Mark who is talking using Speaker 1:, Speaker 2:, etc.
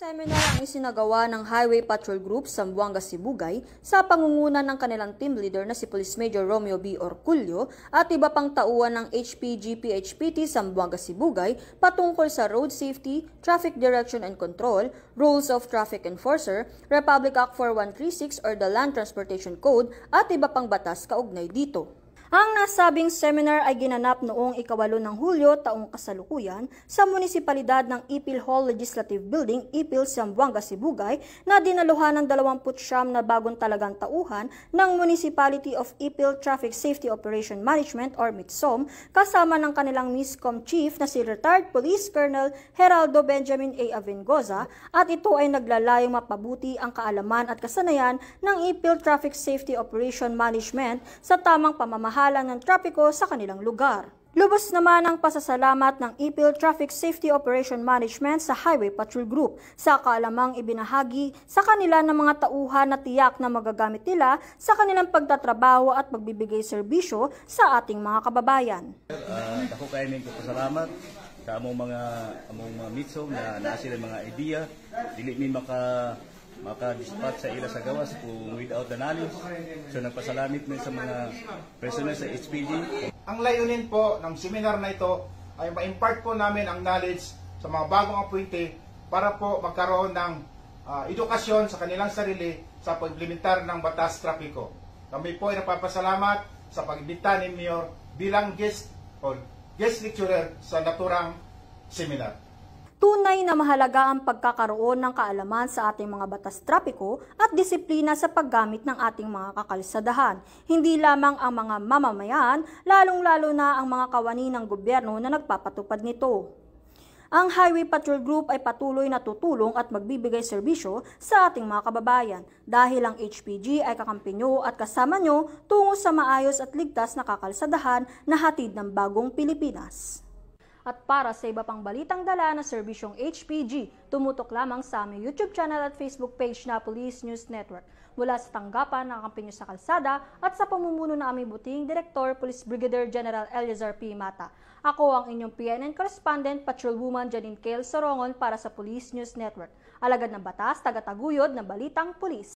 Speaker 1: Seminar ang isinagawa ng Highway Patrol Group Zamboanga Sibugay sa pangunguna ng kanilang team leader na si Police Major Romeo B. Orculio at iba pang tauhan ng HPG-PHPT Zamboanga Sibugay patungkol sa road safety, traffic direction and control, rules of traffic enforcer, Republic Act 4136 or the Land Transportation Code at iba pang batas kaugnay dito. Ang nasabing seminar ay ginanap noong 8 ng Hulyo taong kasalukuyan sa munisipalidad ng Ipil Hall Legislative Building, Ipil, Zamboanga, Sibugay na dinaluhan ng 29 na bagong talagang tauhan ng Municipality of Ipil Traffic Safety Operation Management or MITSOM kasama ng kanilang MISCOM Chief na si Retired Police Colonel Geraldo Benjamin A. Avengoza at ito ay naglalayong mapabuti ang kaalaman at kasanayan ng Ipil Traffic Safety Operation Management sa tamang pamamahala ng trapiko sa kanilang lugar. Lubos naman ang pasasalamat ng Ipil Traffic Safety Operation Management sa Highway Patrol Group sa kaalamang ibinahagi sa kanila ng mga tauhan na tiyak na magagamit nila sa kanilang pagtatrabaho at pagbibigay serbisyo sa ating mga kababayan.
Speaker 2: Ako kayo nang pasalamat sa among mga mitso na sila mga idea dili mi maka-dispatch sa ila sa gawas kung without the knowledge. So nagpasalamit min sa mga personnel sa HPG.
Speaker 3: Ang layunin po ng seminar na ito ay ma-impart po namin ang knowledge sa mga bagong appointee para po magkaroon ng edukasyon sa kanilang sarili sa pag-implementar ng batas trapiko. Kami po ay napapasalamat sa pag-imbita ni Mayor bilang guest lecturer sa naturang seminar.
Speaker 1: Tunay na mahalaga ang pagkakaroon ng kaalaman sa ating mga batas trapiko at disiplina sa paggamit ng ating mga kakalsadahan. Hindi lamang ang mga mamamayan, lalong-lalo na ang mga kawani ng gobyerno na nagpapatupad nito. Ang Highway Patrol Group ay patuloy na tutulong at magbibigay serbisyo sa ating mga kababayan dahil ang HPG ay kakampi nyo at kasama nyo tungo sa maayos at ligtas na kakalsadahan na hatid ng bagong Pilipinas. At para sa iba pang balitang dala na serbisyong HPG, tumutok lamang sa aming YouTube channel at Facebook page na Police News Network. Mula sa tanggapan ng kampinyo sa kalsada at sa pamumuno ng aming buting Direktor, Police Brigadier General Eliezer P. Mata. Ako ang inyong PNN Correspondent, Patrolwoman Janine Kale Sorongon para sa Police News Network. Alagad ng batas, tagataguyod ng balitang pulis.